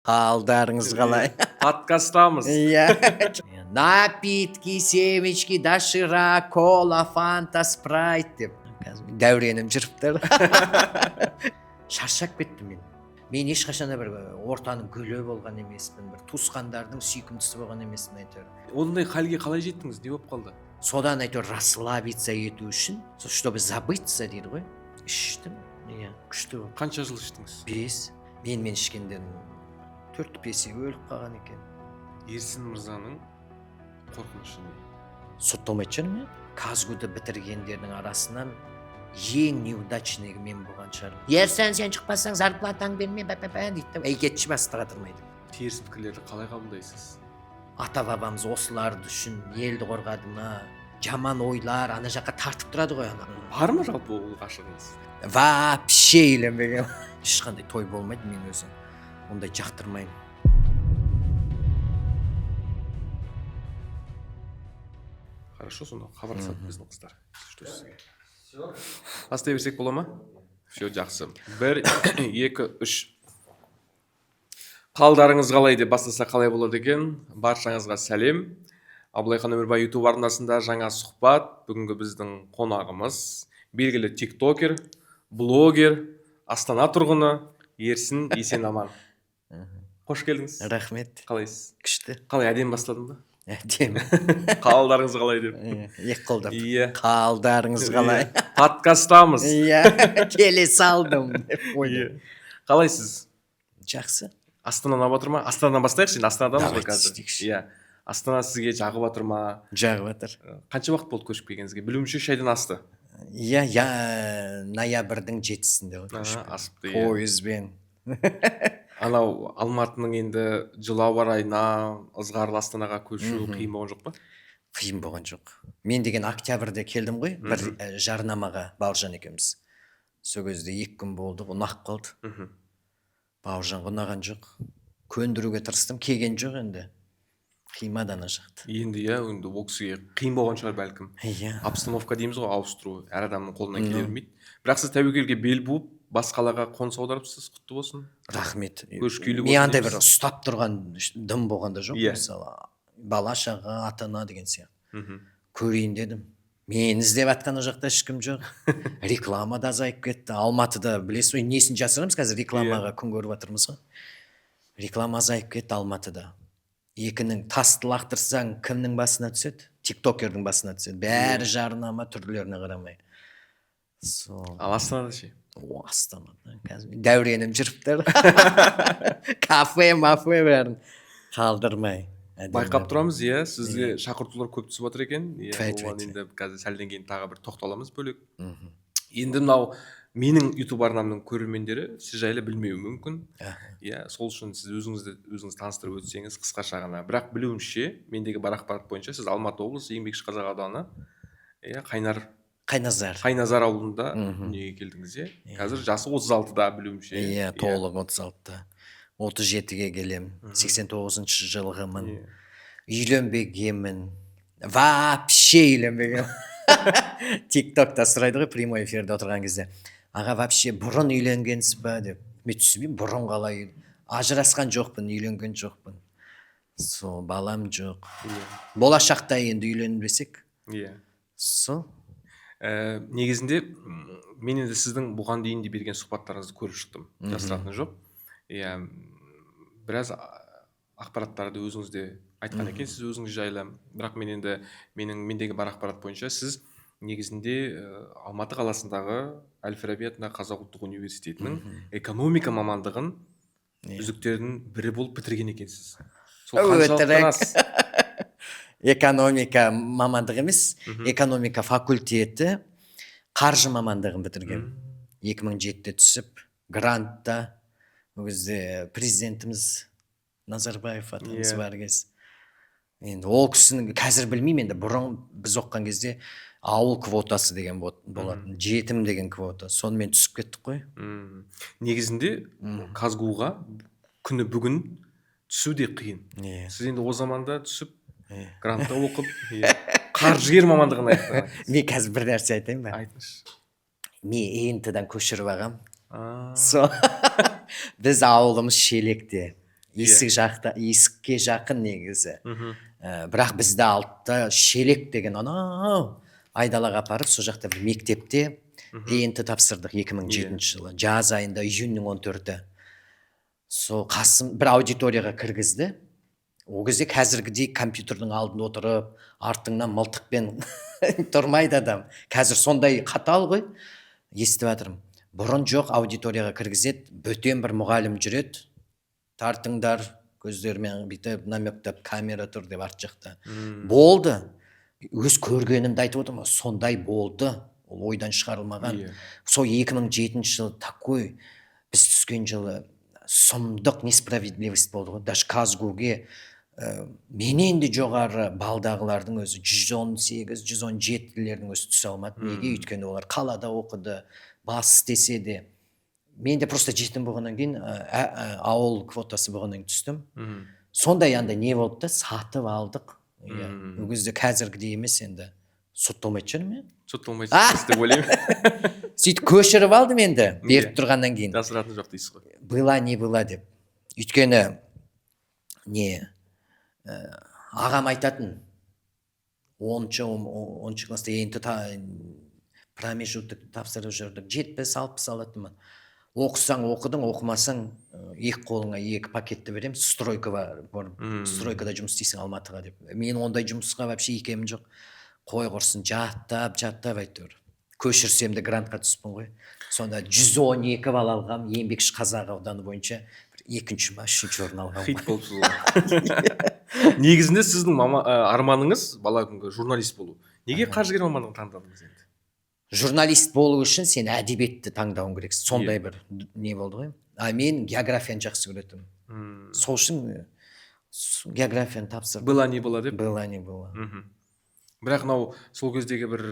Қалдарыңыз қалай? Подкасттамыз. Иә. Напитки, семечки, доширак, кола, фанта, спрайт деп. Қазір дәуренім жүріп тұр. Шаршап кеттім мен. Мен ешқашан да бір ортаның гүлі болған емеспін, бір туысқандардың сүйкімдісі болған емеспін әйтеуір. Ондай халге қалай жеттіңіз? Не болып қалды? Содан әйтеуір расслабиться ету үшін, чтобы забыться дейді ғой. Іштім. Иә, күшті болды. Қанша жыл іштіңіз? 5. Мен ішкенден 4-5 өліп қалған екен. Ерсін мырзаның қорқынышы не? Сотталмайтын шығар ма? Казгуды бітіргендердің арасынан ең неудачный мен болған шығар. Ерсен, сен шықпасаң зарплатаң берме, дейді. Кетші бастыға тұрмайды. Теріс пікірлерді қалай қабылдайсыз? Ата бабамыз осыларды үшін елді қорғады ма? Жаман ойлар ана жаққа тартып тұрады ғой ана. Бар ма жалпы ол ғашығыңыз? Вообще үйленбеген. Ешқандай той болмайды мен өзім. Ондай жақтырмаймын. Хорошо, сонда хабарласады біздің қыздар. Что сізге? Бастай берсек бола ма? Все, жақсы. 1, 2, 3. Қалдарыңыз қалай деп бастаса қалай болады екен? Баршаңызға сәлем. Абылайхан Өмірбай YouTube арнасында жаңа сұхбат. Бүгінгі біздің қонағымыз белгілі тиктокер, блогер, Астана тұрғыны Ерсін Есенаман. Қош келдіңіз. Рахмет. Қалайсыз? Күшті. Қалай, әдемі бастадың ба? Әдемі. Қалдарыңыз қалай деп. Екі қолдап. Иә. Қалдарыңыз қалай? Подкасттамыз. Иә, келе салдым деп қойдым. Қалайсыз? Жақсы. Астананы батыр ма? Астанадан бастайықшы, енді Астанадамыз ғой Давайте қазір. істейікші. Иә. Астана сізге жағып батыр ма? Жағып жатыр. Қанша уақыт болды көшіп келгеніңізге? Білуімше 3 айдан асты. Иә, ноябрьдің 7-сінде ғой көшіп. Асыпты, иә. Пойызбен. Анау Алматының енді жылы ауа райына ызғарлы Астанаға көшу қиын болған жоқ па? Қиын болған жоқ. Мен деген октябрьде келдім ғой, бір жарнамаға Бауыржан екеуміз. Сол кезде 2 күн болды, ұнақ қалды. Бауыржанға ұнаған жоқ. Көндіруге тырыстым, келген жоқ енді. Қимады ана жақты. Енді иә, енді ол кісіге қиын болған шығар бәлкім. Иә. Обстановка дейміз ғой, ауыстыру әр адамның қолынан келе бермейді. Бірақ сіз тәуекелге бел буып, бас қалаға қоныс аударыпсыз, құтты болсын. Рахмет. Көрші-күйлі Мен андай болсын бір ұстап тұрған дым болғанда жоқ, Иә. мысалы, бала шаға, ата-ана деген сияқты. Мгм. Көрейін дедім. Мен іздеп жатқан о жақта ешкім жоқ. Реклама да азайып кетті. Алматыда білесіз ғой, несін жасырамыз қазір рекламаға күн көріп жатырмыз ғой. Реклама азайып кетті Алматыда. Екінің тасты лақтырсаң кімнің басына түседі? Тиктокердің басына түседі. Бәрі жарнама түрлеріне қарамай. Ал Астанада ше? Астанада қазір дәуренім жүріп тұр. Кафе, мафе бәрін қалдырмай. Байқап тұрамыз, иә, сізге шақыртулар көп түсіп жатыр екен. Иә, Тфәй. оған енді қазір сәлден кейін тағы бір тоқталамыз бөлек. Енді мынау менің YouTube арнамның көрермендері сіз жайлы білмеуі мүмкін. Иә, сол үшін сіз өзіңіз таныстырып өтсеңіз қысқаша ғана. Бірақ білуімше, мендегі бар ақпарат бойынша сіз Алматы облысы Еңбекшіқазақ ауданы, иә, Қайназар ауылында дүниеге келдіңіз, иә. Қазір жасы 36-да білуімше. Иә, толық 36-да. 37-ге келем. 89-шы жылғымын. Үйленбегенмін. Вообще үйленбеген. Тиктокта сұрайды ғой прямой эфирде отырған кезде. Аға, вообще бұрын үйленгенсіз ба деп. Мен түсінбеймін, бұрын қалай ажырасқан жоқпын, үйленген жоқпын. Сол, балам жоқ. Болашақта енді үйленбесек. Иә. Сол. Негізінде мен енді сіздің бұған дейін де берген сұхбаттарыңызды көріп шықтым. Жасыратыны жоқ. Иә, біраз ақпараттарды өзіңізде айтқан екенсіз өзіңіз жайлы. Бірақ мендегі бар ақпарат бойынша сіз негізінде Алматы қаласындағы Әл-Фараби атындағы Қазақ ұлттық университетінің экономика мамандығын үздіктердің бірі болып бітірген екенсіз. Сол қаншалықты экономика мамандығы емес, экономика факультеті қаржы мамандығын бітірген. 2007-те түсіп, грантта өзі президентіміз Назарбаев атамыз бар кез. Енді ол кісінің қазір білмеймін, енді бұрын біз оққан кезде ауыл квотасы деген болатын, жетім деген квота. Сонымен түсіп кеттік қой. Негізінде Казгуға күні бүгін түсу де қиын. Сіз енді о заманда түсіп, грантта оқып, қаржыгер мамандығын аяқтаған. Мен қазір бір нәрсе айтайын ба? Айтыңызшы. Мен ент-дан көшіріп ағам. Біз ауылымыз Шелекте. есікке жақын негізі. Бірақ бізді алтта шелек деген анау айдалаға апарып сол жақта бір мектепте ент тапсырдық 2007 жылы жаз айында июньнің 14-і. Сол қасым бір аудиторияға кіргізді. Ол кезде қазіргідей компьютердің алдында отырып, артыңнан мылтықпен тұрмайды адам. Қазір сондай қатал ғой. Естіп жатырмын. Бұрын жоқ, аудиторияға кіргізеді, бөтен бір мұғалім жүреді. Тартыңдар, көздерімен бүйтіп намектеп камера тұр деп арт жақта. Болды. Өз көргенімді айтып отырмын, сондай болды. Ол ойдан шығарылмаған. Сол 2007 жылы такой біз түскен жылы сұмдық несправедливость болды ғой. Даже Казгуге менен де жоғары балдағылардың өзі 118-117-лердің өзі түсе алмады. Неге? Өйткені олар қалада оқыды, бас істесе де. Мен де просто жетім болғаннан кейін ауыл квотасы болғаннан кейін түстім. Сондай анда не болды да сатып алдық. Ол кезде қазіргідей емес енді. Сотталмайтын шығар ме? Сотталмайсыз деп ойлаймын. Сөйтіп көшіріп алдым енді беріп тұрғаннан кейін. Жасыратын жоқ дейсіз ғой. Была не была деп. Өйткені ағам айтатын 10-шы класста енді промежуток тапсырып жүрдік. 70-60 алатынмын. Оқысаң оқыдың, оқымасаң екі қолыңа екі пакетті берем, стройкада жұмыс істейсің Алматыға деп. Мен ондай жұмысқа вообще икемім жоқ. Қой құрсын, жаттап әйтеуір. Көшірсем де грантқа түспін ғой. Сонда 112 бал алғам, еңбекші қазақ ауданы бойынша екінші ма, үшінші орын алғам. Хит болыпсыз ғой. Негізінде сіздің арманыңыз бала күнгі журналист болу. Неге қаржыгер мамандығын таңдадыңыз енді? Журналист болу үшін сен әдебиетті таңдауың керексің. Сондай бір не болды ғой. Мен географияны жақсы көретінмін. Сол үшін географияны тапсырдым. Была не была деп? Была не была. Бірақ сол кездегі бір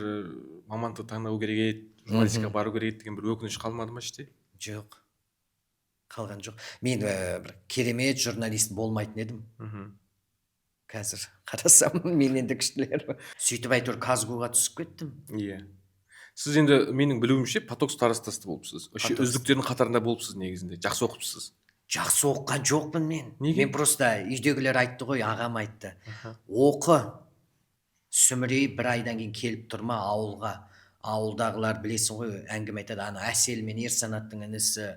мамандықты таңдау керек еді, журналистикаға бару керек еді деген бір өкініш қалмады ма іште? Жоқ. Қалған жоқ. Мен бір керемет журналист болмайтын едім. Қазір қарасам менен де күштілер. Сөйтіп әйтеуір Казгуға түсіп кеттім. Иә. Сіз енді менің білуімше поток старостасы болыпсыз. Үздіктердің қатарында болыпсыз негізінде. Жақсы оқыпсыз. Жақсы оқыған жоқпын мен. Неге? Мен просто үйдегілер айтты ғой, ағам айтты. Оқы. Сүмірей бір айдан кейін келіп тұрма ауылға. Ауылдағылар білесің ғой, әңгіме айтады. Ана Әсел мен Ерсанаттың інісі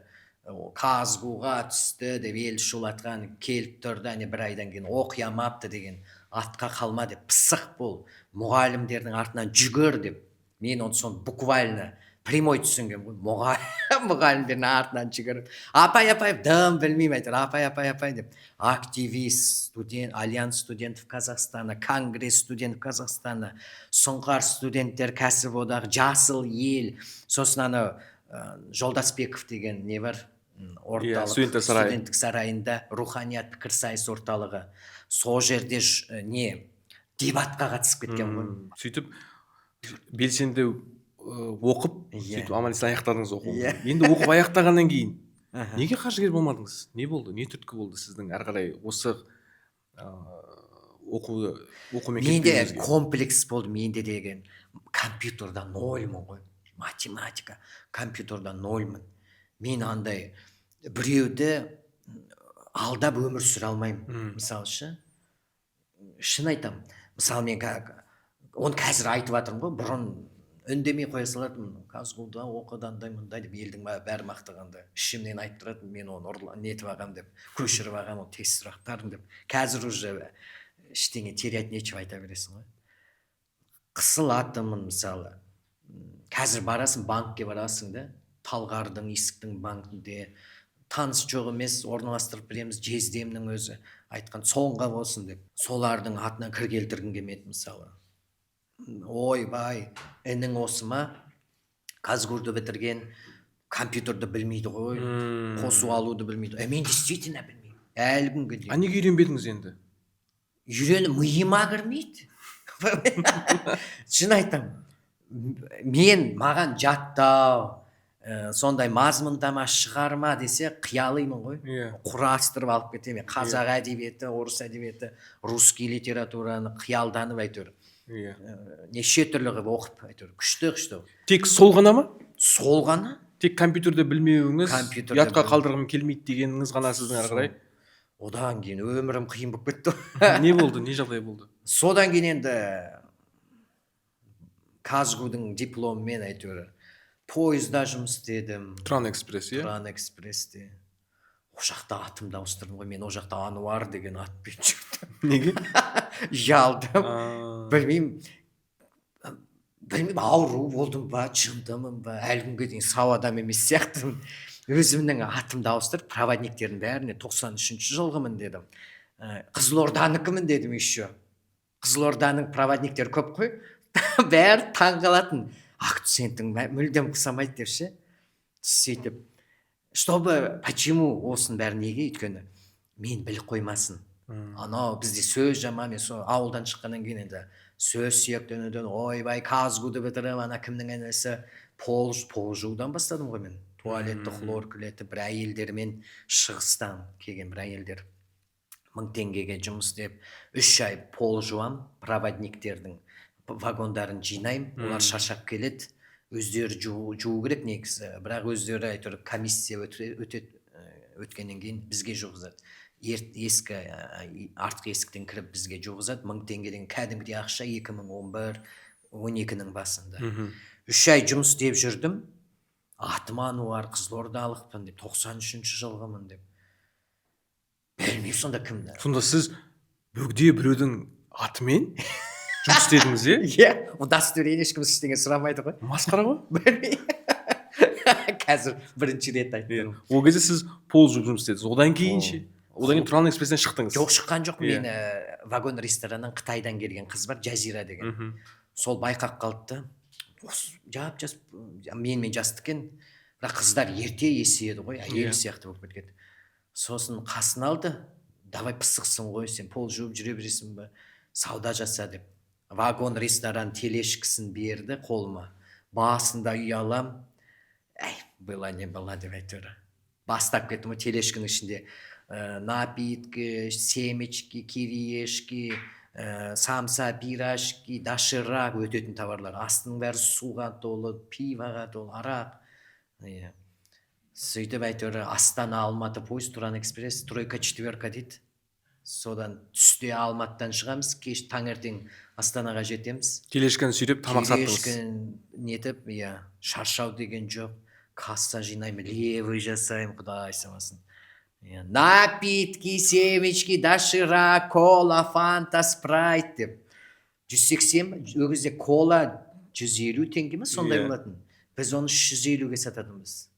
Казгуға түсті деп ел шулатқан, келіп тұрды, бір айдан кейін оқи алмапты деген, атқа қалма деп, пысық бол, мұғалімдердің артынан жүгір деп. Мен оны соны буквально прямой түсінген ғой. Мұғалімдердің артынан жүгіріп, апай, дым білмеймін айтыр, апай деп. Активист, студент, Альянс студентов Казахстана, Конгресс студентов Казахстана, Сұңқар студенттер кәсіподағы, Жасыл ел, сосын ана Жолдасбеков деген не бар? Орталық студенттік сарайында руханият пікірсайыс орталығы. Сол жерде дебатқа қатысып кеткен ғой. Сөйтіп белсенді оқып, сөйтіп аман-есен аяқтадыңыз оқуды. Енді оқып аяқтағаннан кейін неге қаржыгер болмадыңыз? Не болды? Не түрткі болды сіздің әрі қарай осы оқумен кеткеніңізге? Менде комплекс болды, менде деген компьютердан нольмын ғой. Математика, компьютердан нольмын. Мен андай біреуді алдап өмір сүре алмаймын. Мысалы ше, шын айтам. Мысалы мен оны қазір айтып жатырмын ғой, бұрын үндемей қоя салатынмын. Казгуда оқыдандай мұндай деп елдің бәрі мақтағанда. Ішімнен айтып тұратынмын, мен оны нетіп ағам деп, көшіріп ағам, ол тест сұрақтарын деп. Қазір уже іштеңе терять нечего айта бересің ғой. Қысылатынмын мысалы. Қазір барасың, банкке барасың да, Талғардың, Есіктің банкінде таныс жоқ емес, орналастырып береміз, жездемнің өзі айтқан соңға болсын деп. Солардың атынан кір келтіргім келмеді мысалы. Ойбай, інің осы ма? Казгурды бітірген, компьютерді білмейді ғой, қосу алуды білмейді. Мен действительно білмеймін. Әлі күнге дейін. Неге үйренбедіңіз енді? Үйреніп миыма кірмейді. Шын айтам. Маған жаттау, сондай мазмұндама шығарма десе қиялимын ғой. Құрастырып алып кетемін. Қазақ әдебиеті, орыс әдебиеті, русский литератураны қиялданып әйтеуір. Неше түрлі қылып оқып әйтеуір. Күшті. Тек сол ғана ма? Сол ғана. Тек компьютерді білмеуіңіз, ұятқа қалдырғым келмейді дегеніңіз ғана сіздің әрі қарай? Одан кейін өмірім қиын болып кетті. Не болды, не жағдай болды? Содан кейін енді казгудың дипломымен әйтеуір пойызда жұмыс істедім. Тран экспресс, иә? Тұран экспрессте. О жақта атымды ауыстырдым ғой, мен о жақта Ануар деген атпен жүрдім. Неге? Ұялдым. А, Білмеймін, ауру болдым ба, жындымын ба, әлі күнге дейін сау адам емес сияқтымын. Өзімнің атымды ауыстырып, проводниктердің бәріне 93-ші жылғымын дедім. Қызылорданікімін дедім еще. Қызылорданың проводниктері көп қой. Бәрі таң қалатын. Акцентің мүлдем қысамайды деп ше. Сөйтіп, почему осының бәрі неге? Өйткені мен біліп қоймасын. Анау бізде сөз жаман, мен сол ауылдан шыққаннан кейін енді сөз сүйектенуден, ойбай, казгуды бітіріп, ана кімнің інісі полжудан бастадым ғой мен. Туалетті хлор күлетіп, бір әйелдермен шығыстан келген бір әйелдер 1000 теңгеге жұмыс істеп, 3 ай пол жуам, проводниктердің вагондарын жинаймын, олар шаршап келеді, өздері жуу керек негізі, бірақ өздері әйтеуір комиссия өткеннен кейін бізге жуғызады. Ескі артқы есіктен кіріп бізге жуғызады, 1000 теңгеден кәдімгідей ақша 2011-12-нің басында. 3 ай жұмыс істеп жүрдім. Атым Ануар, қызылордалықпын деп, 93-ші жылғымын деп. Білмеймін сонда кімді. сонда сіз бөгде біреудің атымен жұмыс істедіңіз, иә? Иә, удостоверение ешкім ештеңе сұрамайды ғой. Масқара ғой? Білмеймін. Қазір бірінші рет айттым. Ол кезде сіз пол жуып жұмыс істедіңіз. Одан кейін ше? Одан кейін Тұран экспресстен шықтыңыз. Жоқ, шыққан жоқ. Мен вагон рестораннан Қытайдан келген қыз бар, Жазира деген. Сол байқап қалды. Жас, менімен жасты екен. Бірақ қыздар ерте есейеді ғой, әйел сияқты болып кеткен. Сосын қасын алды. Давай пысықсың ғой, сен пол жуып жүре бересің ба? Сауда жаса деп. Вагон ресторан телешкісін берді қолыма. Басында ұялам. Была не была деп әйтеуір. Бастап кеттім, телешкінің ішінде напитки, семечки, кириешки, самса, пирожки, доширак өтетін товарлар. Астының бәрі суға толы, пиваға толы, арақ. Сөйтіп әйтеуір Астана Алматы пойыз, Тұран экспресс, 3-4 дейді. Содан түсте Алматыдан шығамыз, кеш таңертең Астанаға жетеміз. Телешканы сүйреп тамақ саттыңыз. Телешканы нетіп, шаршау деген жоқ. Касса жинаймын, левый жасаймын, құдай сақтасын. Напитки, семечки, доширак, кола, фанта, спрайт деп. 180, ол кезде кола 150 теңге ме сондай болатын. Біз оны 150-ге сататынбыз.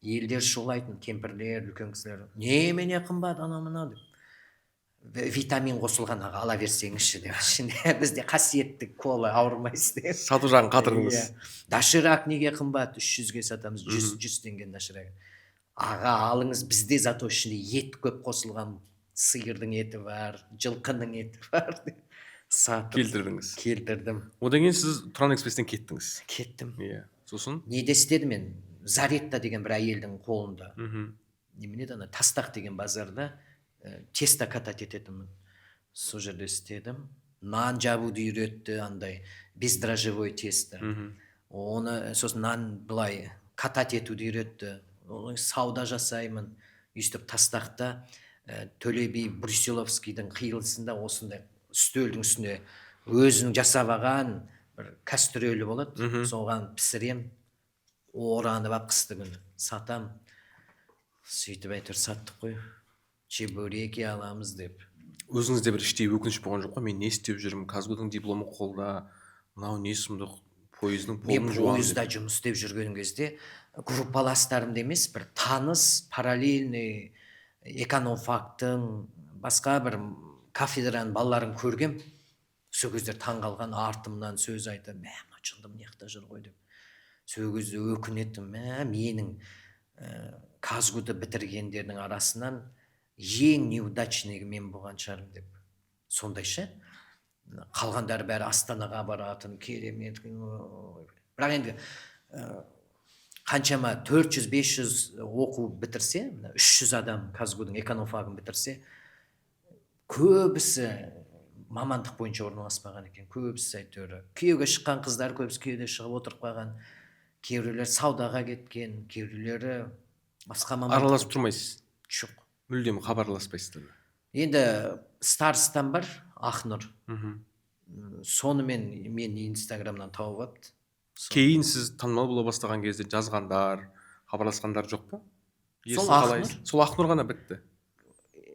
Елдер шулайтын, кемпірлер, үлкен кісілер. Немене қымбат анау-мынау деп. Витамин қосылған ала берсеңізші деп. Бізде қасиетті кола, ауырмайсыз деп. Сату жағын қатырдыңыз. Доширак неге қымбат? 300-ге сатамыз, 100 теңген доширак. Аға алыңыз, бізде зато ішінде ет көп қосылған, сиырдың еті бар, жылқының еті бар. Келтірдіңіз. Келтірдім. Одан кейін сіз Тұран экспресстен кеттіңіз. Кеттім. Сосын? Неде істедім мен? Заретта деген бір әйелдің қолында. Немене ана Тастақ деген базарда тесто катать ететінмін. Сол жерде істедім. Нан жабуды үйретті, андай бездрожжевой тесто. Оны сосын нан былай катать етуді үйретті. Сауда жасаймын. Өйстіп Тастақта Төле би Брусиловскийдің қиылысында осындай үстелдің үстіне өзінің жасап алған бір кастрөлі болады. Соған пісірем, оранып алып қысты күні сатам. Сөйтіп әйтеуір саттық қой. Чебуреки аламыз деп. Өзіңізде бір іштей өкініш болған жоқ қой? Мен не істеп жүрмін? Казгудың дипломы қолда. Мынау не сұмдық? Пойыздың полын жуамын. Мен пойызда жұмыс істеп жүрген кезде группаластарымды емес, бір таныс, параллельный экономфактың басқа бір кафедраның балаларын көргем. Сол кезде таң қалған, артымнан сөз айтып, мына жылдым неқта жүр ғой деп. Сол кезде өкінетім, менің Казгуды бітіргендердің арасынан ең неудачныйы мен болған шығармын деп. Сондайша қалғандары бәрі Астанаға баратын, керемет. Бірақ енді қаншама 400-500 оқу бітірсе, 300 адам Казгудың экономфагын бітірсе, көбісі мамандық бойынша орналаспаған екен. Көбісі әйтеуір күйеуге шыққан қыздар, көбісі күйеуде шығып отырып қалған. Кейбіреулер саудаға кеткен, кейбіреулері басқа мамандық. Араласып тұрмайсыз? Жоқ. Мүлдем хабарласпайсыздар. Енді старстан бар Ақнұр. Мгм. Соны мен инстаграмнан тауып алыпты. Кейін сіз танымал бола бастаған кезде жазғандар, хабарласқандар жоқ па? Сол Ерсін қалай? Ақнұр. Сол Ақнұр ғана бітті.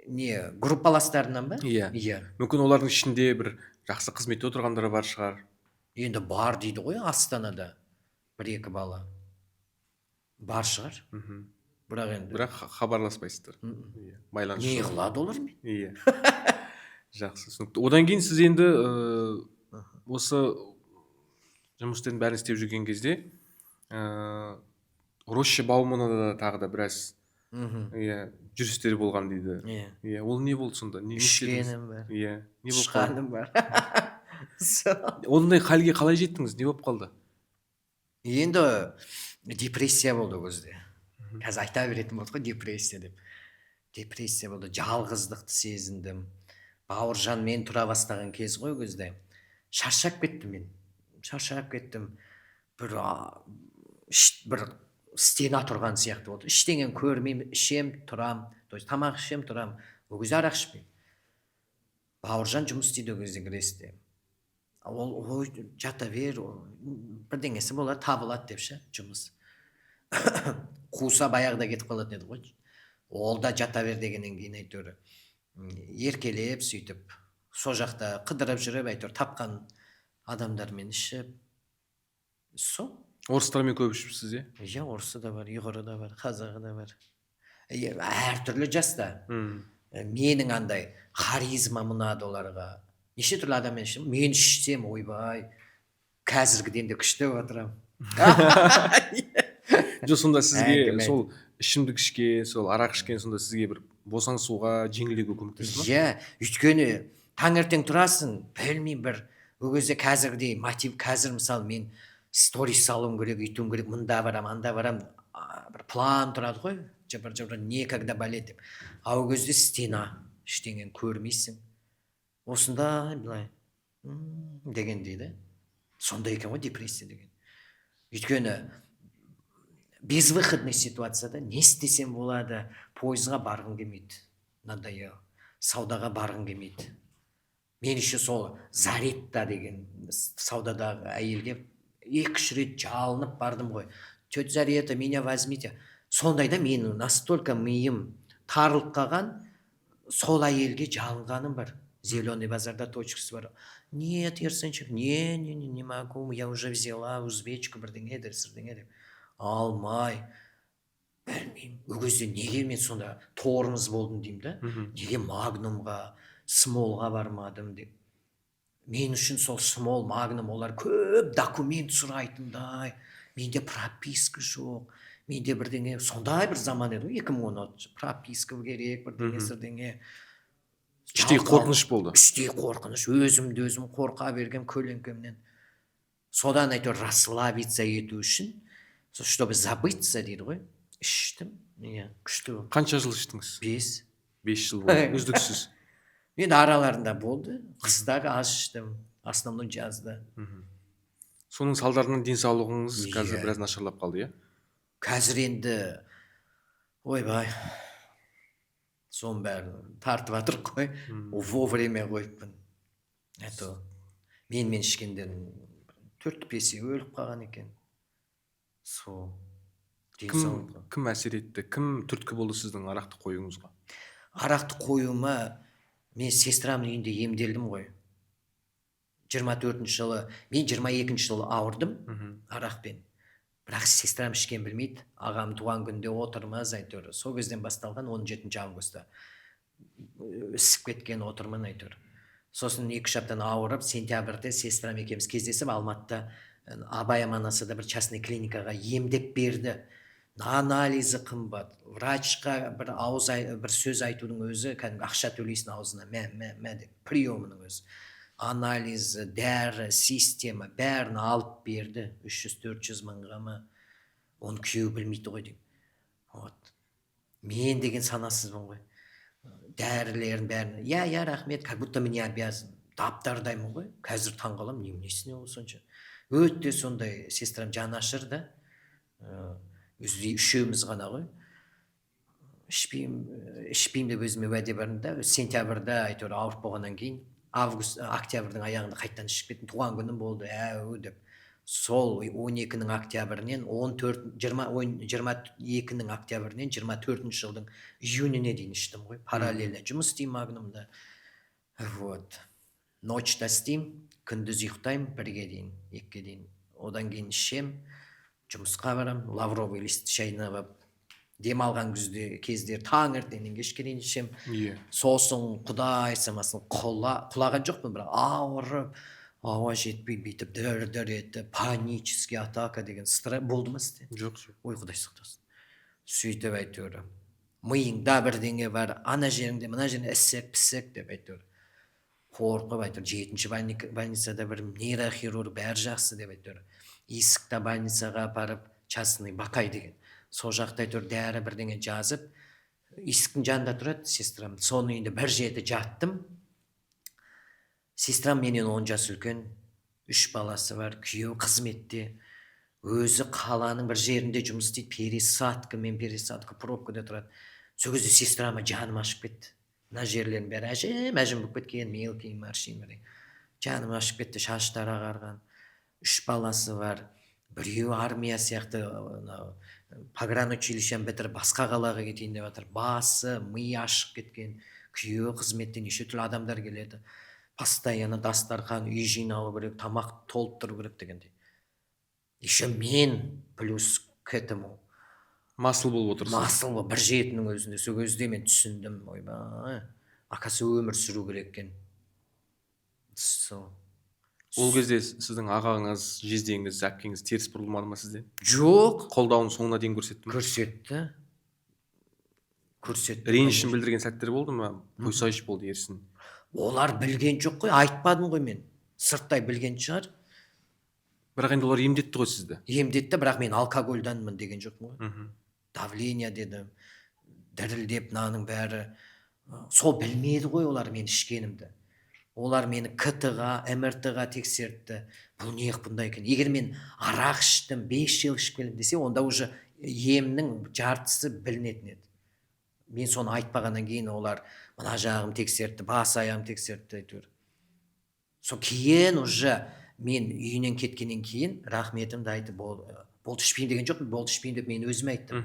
Не, группаластарынан ба? Иә. Иә. Мүмкін олардың ішінде бір жақсы қызметте отырғандар бар шығар. Енді бар дейді ғой Астанада. Бір екі бала. Бар шығар. Мгм. Бірақ енді. Бірақ хабарласпайсыздар. Иә. Байланыс Не жоқ. қылады олармен? Иә. Жақсы, түсінікті. Одан кейін сіз енді осы жұмыстердің бәрін істеп жүрген кезде роща бауманада да тағы да біраз иә жүрістер болған дейді. Иә. Иә, ол не болды сонда? Не істедіңіз? Ішкенім бар. Иә, не болып қалды? Шыққаным бар. Ондай халге қалай жеттіңіз? Не болып қалды? Енді депрессия болды ол кезде. Қазір айта беретін болды ғой депрессия деп. Депрессия болды, жалғыздықты сезіндім. Бауыржанмен тұра бастаған кез ғой ол кезде. Шаршап кеттім мен. Шаршап кеттім. Бір стена тұрған сияқты болды. Ештеңені көрмеймін, ішем, тұрам. То есть тамақ ішем, тұрам. Ол кезде арақ ішпеймін. Бауыржан жұмыс істейді ол кезде гресте. Ол жата бер, бірдеңесі болады, табылады деп ше, жұмыс. Қуса баяғыда кетіп қалатын еді ғой. Ол да жата бер дегеннен кейін әйтеуір еркелеп сөйтіп сол жақта қыдырып жүріп әйтеуір тапқан адамдармен ішіп. Сол. Орыстармен көп ішіпсіз, иә? Иә, орысы да бар, ұйғыры да бар, қазағы да бар. Әртүрлі жаста. Менің андай харизмам ұнады оларға. Неше түрлі адаммен ішемін. Мен ішсем, ойбай, қазіргіден де күшті отырам. Жоқ, сонда сізге сол ішімдік ішкен, сол арақ ішкен сонда сізге бір босаңсуға, жеңілуге көмектесті ма? Иә, өйткені таңертең тұрасың, білмеймін бір ол кезде қазіргідей мотив, қазір мысалы мен сторис салуым керек, үйтуім керек, мында барам, анда барам, бір план тұрады ғой, жабыр некогда болеть деп. А ол кезде стена, ештеңені көрмейсің. Осында былай деген дейді. Сонда екен ғой депрессия деген. Өйткені безвыходный ситуацияда не істесем болады, пойызға барғың келмейді. Надоело. Саудаға барғың келмейді. Мен еще сол Заретта деген саудадағы әйелге 2-3 рет жалынып бардым ғой. Тетя Зарета, меня возьмите. Сондайда мен настолько миым тарылып қалған, сол әйелге жалынғаным бар. Зеленый базарда точкасы бар. Нет, Ерсенчик, не могу, я уже взяла узбечку бірдеңе деп. Алмай. Білмеймін. Ол кезде неге мен сонда тормоз болдым деймін да? Неге магнумға, смолға бармадым деп. Мен үшін сол смол, магнум, олар көп документ сұрайтындай. Менде прописка жоқ. Менде бірдеңе, сондай бір заман еді ғой, 2016. Прописка керек, бірдеңе. Іштей қорқыныш болды. Іштей қорқыныш. Өзімді өзім қорқа бергем көлеңкемнен. Содан әйтеуір расслабиться ету үшін, чтобы забыться дейді ғой. Іштім. Иә, күшті. Қанша жыл іштіңіз? 5 жыл болды. Үздіксіз. Енді араларында болды. Қыстағы аз іштім. Основном жазда. Соның салдарынан денсаулығыңыз қазір біраз нашарлап қалды, иә? Қазір енді ойбай. Соның бәрін тартып жатыр ғой. Вовремя қойыппын. Мен ішкендерін 4-5 өліп қалған екен. Сол. Кім әсер етті? Кім түрткі болды сіздің арақты қоюыңызға? Арақты қоюыма мен сестрамның үйінде емделдім ғой. 24-ші жылы, мен 22-ші жылы ауырдым арақпен. Бірақ сестрам ішкен білмейді. Ағам туған күнде отырмыз әйтеуір. Сол кезден басталған 17 августта. Үсіп кеткен отырмын әйтеуір. Сосын 2-3 аптан ауырып, сентябрьде сестрам екеуміз кездесіп Алматыда Абай Аманасыда бір частный клиникаға емдеп берді. Анализі қымбат. Врачқа бір сөз айтудың өзі, кәдімгі ақша төлейсің аузына, мә деп, приемының өзі. Анализі, дәрі, система, бәрін алып берді. 300-400 мыңға ма. Оны күйеуі білмейді ғой деймін. Мен деген санасызбын ғой. Дәрілерін бәрін. Я, рахмет, как будто мне обязан. Даптардаймын ғой. Қазір таңғалам, несіне ол сонша. Өтте сондай сестрам жанашыр да. Үшеуміз ғана ғой. ішпеймін деп өзіме уәде бердім да, сентябрьда әйтеуір ауырып болғаннан кейін октябрьдің аяғында қайтадан ішіп кеттім. Туған күнім болды деп. Сол 12-нің октябрінен 22-нің октябрінен 24-ші жылдың июніне дейін іштім ғой. Параллельно жұмыс істеймін Магнумда. Вот. Ночта істеймін, күндіз ұйықтаймын 1-ге дейін, 2-ге дейін. Одан кейін ішем, жұмысқа барам, лавровый лист шайнап, демалған кездер таңертеңнен кешке дейін ішем. Сосын құдай самасын құлаған жоқпын, бірақ ауырып, ауа жетпей бүйтіп дір етіп, панический атака деген болды ма сізде? Жоқ. Ой, құдай сақтасын. Сөйтіп әйтеуір миыңда бірдеңе бар, ана жеріңде, мына жеріңде ісік деп әйтеуір қорқып, әйтеуір 7-ші больницада бір нейрохирург, бәрі жақсы деп әйтеуір Исікта больницаға апарып, частный Бакай деген, сол жақта әйтеуір дәрі бірдеңе жазып, Исіктің жанында тұрады сестрам. Соның үйінде бір жерде жаттым. Сестрам менен 10 жас үлкен, 3 баласы бар, күйеуі қызметте, өзі қаланың бір жерінде жұмыс істейді, пересадка пробкада тұрады. Сол кезде сестрама жаным ашып кетті. Мына жерлердің бәрі әжім болып кеткен, мелкий морщин. Жаным ашып кетті, шаштары ағарған, 3 баласы бар, біреуі армия сияқты погранучилищені бітіріп басқа қалаға кетейін деп жатыр. Басы, миы ашып кеткен, күйеуі қызметтен неше түрлі адамдар келеді. Постоянно дастархан, үй жинау керек, тамақ толтыру керек дегендей. Еще мен плюс к этому Масыл болып отырсың. Масыл бір жетінің өзінде. Сол кезде мен түсіндім, ойбай, акасы өмір сүру керек екен. Ол кезде сіздің ағаңыз, жездеңіз, әпкеңіз теріс бұрылмады ма сізде? Жоқ. Қолдауын соңына дейін көрсетті ме? Көрсетті. Ренішін білдірген сәттер болды ма? Қойсайшы болды ерсін. Олар білген жоқ қой, айтпадым ғой мен. Сырттай білген шығар. Бірақ енді олар емдетті ғой сізді. Емдетті, бірақ мен алкогольданмын деген жоқпын ғой. Давление дедім, дірілдеп, наның бәрі. Сол білмеді ғой олар мен ішкенімді. Олар мені КТ-ға, МРТ-ға тексертті. Бұл неғып бұндай екен? Егер мен арақ іштім, 5 жыл ішіп келдім десе, онда уже емнің жартысы білінетін еді. Мен соны айтпағаннан кейін олар мына жағым тексертті, бас аяғым тексертті әйтеуір. Сол кейін уже мен үйінен кеткеннен кейін рахметімді айтып, болды ішпеймін деген жоқ, болды ішпеймін деп мен өзім айттым.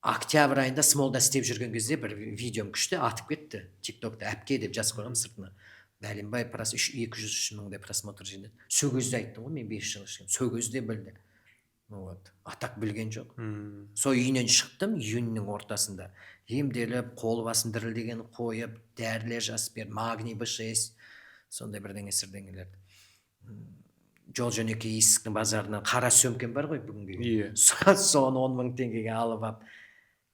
Октябрь айында смолда істеп жүрген кезде бір видеом күшті атып кетті. Тиктокта әпке деп жазып қойғам сыртына. Бәленбай 200-300 мыңдай просмотр жинады. Сол кезде айттым ғой мен 5 жыл ішкен. Сол кезде білді. Атак білген жоқ. Сол үйінен шықтым, июньнің ортасында. Емделіп, қол басын дірілдеген қойып, дәрілер жазып берді, магний B6, сондай бірдеңе сірдеңелерді. Жол жөнекей Есіктің базарынан қара сөмкем бар ғой бүгінге. Соны 10 мың теңгеге алып ап,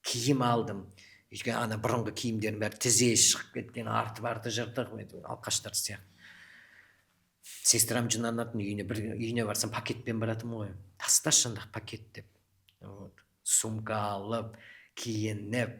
киім алдым. Өйткені ана бұрынғы киімдердің бәрі тізе шығып кеткен, арты жыртық, алқаштар сияқты. Сестрам жынанатын үйіне барсам пакетпен баратым ғой. Тасташындық пакет деп. Сумка алып, киініп,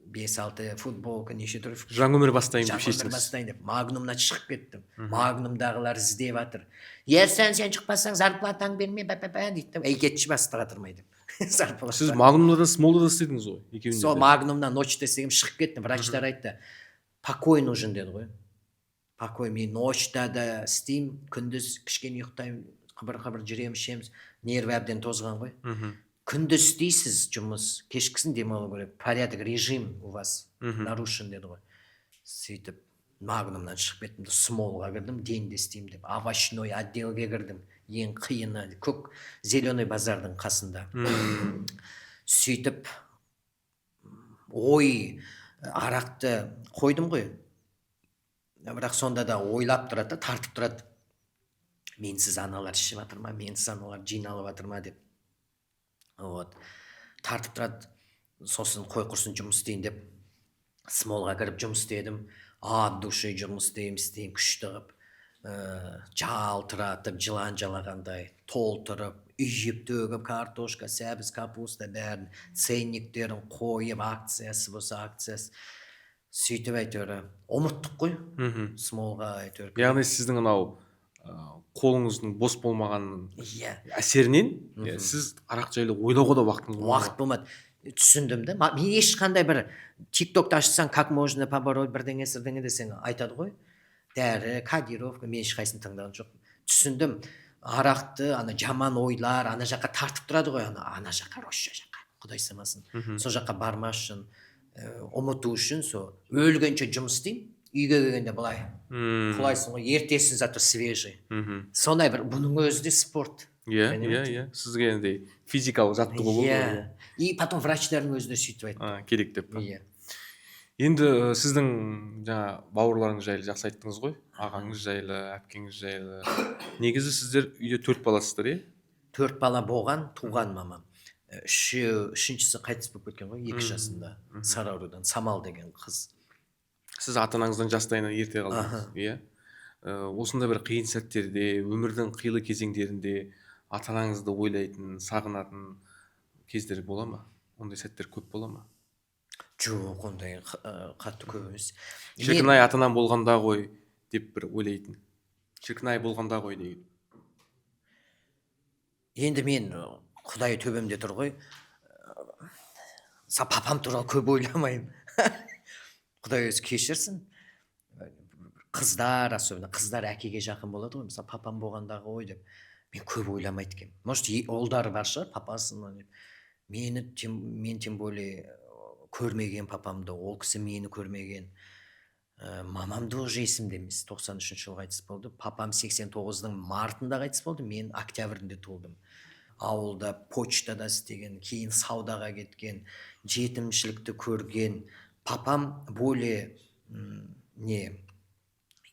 5-6 футболка, неше түрлі. Жаңа өмір бастайын деп шештіңіз. Бастайын деп. Магнумна шығып кеттім. Магнумдағылар іздеп жатыр. Ерсен, сен шықпасаң зарплатаң берме, дейді. Кетші бастыға тұрмай деп. Сіз Магнумда да Смолда да істедіңіз ғой? Сол Магнумнан ночта істегем, шығып кеттім. Врачтар айтты, покой нужен деді ғой. Покой, мен ночта да істеймін, күндіз кішкене ұйықтаймын, қыбыр жүремін, ішеміз, нерві әбден тозған ғой. Күндіз істейсіз жұмыс, кешкісін демалу керек, порядок, режим у вас нарушен деді ғой. Сөйтіп Магнумнан шығып кеттім, Смолға кірдім, денде істеймін деп, овощной отделге кірдім, ең қиыны, көк зеленый базардың қасында. Сөйтіп арақты қойдым ғой, бірақ сонда да ойлап тұрады, тартып тұрады. Менсіз аналар ішіп жатыр ма, менсіз аналар жиналып жатыр ма деп. Тартып тұрады, сосын қой құрсын жұмыс істейін деп, Смолға кіріп жұмыс істедім. От души жұмыс істеймін, күшті қып, жалтыратып, жылан жалағандай, толтырып, үйіп төгіп, картошка, сәбіз, капуста бәрін, ценниктерін қойып, акциясы болса акциясы. Сөйтіп әйтеуір, ұмыттық қой, Смолға әйтеуір. Яғни сіздің анау қолыңыздың бос болмағанның әсерінен сіз арақ жайлы ойлауға да уақыт болмады. түсіндім да. Мен ешқандай бір тиктокты ашсаң, как можно побороть бірдеңе десең айтады ғой. Дәрі, кодировка, мен ешқайсысын тыңдаған жоқпын. Түсіндім. Арақты, жаман ойлар, ана жаққа тартып тұрады ғой, ана жаққа, осы жаққа, құдай самасын. Сол жаққа бармас үшін, ұмыту үшін, сол өлгенше жұмыс істеймін. Үйге келгенде былай құлайсың ғой, ертесің зато свежий. Сондай бір, бұның өзі де спорт. Иә. Сізге ендей физикалық жаттығу болды. Иә. И потом врачтардың өзі де сөйтіп айтты. Керек деп. Иә. Енді сіздің жаңа бауырларыңыз жайлы жақсы айттыңыз ғой, ағаңыз жайлы, әпкеңіз жайлы. Негізі сіздер үйде 4 баласыздар, иә? 4 бала болған, туған мамам. Үшіншісі қайтыс болып кеткен ғой, 2 жасында. Сараурудан, Самал деген қыз. Сіз ата-анаңыздан жастайынан ерте қалдыңыз, иә? Осындай бір қиын сәттерде, өмірдің қилы кезеңдерінде ата-анаңызды ойлайтын, сағынатын кездер бола ма? Ондай сәттер көп бола ма? Жоқ, ондай қатты көп емес. Шіркін-ай, ата-анам болғанда ғой деп бір ойлайтын. Шіркін-ай болғанда ғой деген. Енді мен, Құдай төбемде тұр ғой, папам туралы көп ойламаймын. Құдай өзі кешірсін. Қыздар, особенно қыздар әкеге жақын болады ғой, мысалы папам болғандағы ой деп, мен көп ойламайды екенмін. Может, ұлдары бар шығар, папасын. Мен тем более көрмеген папамды, ол кісі мені көрмеген. Мамамды уже есімде емес, 93 жылы қайтыс болды. Папам 89-дың мартында қайтыс болды, мен октябрьінде туылдым. Ауылда почтада істеген, кейін саудаға кеткен, жетімшілікті көрген. Папам более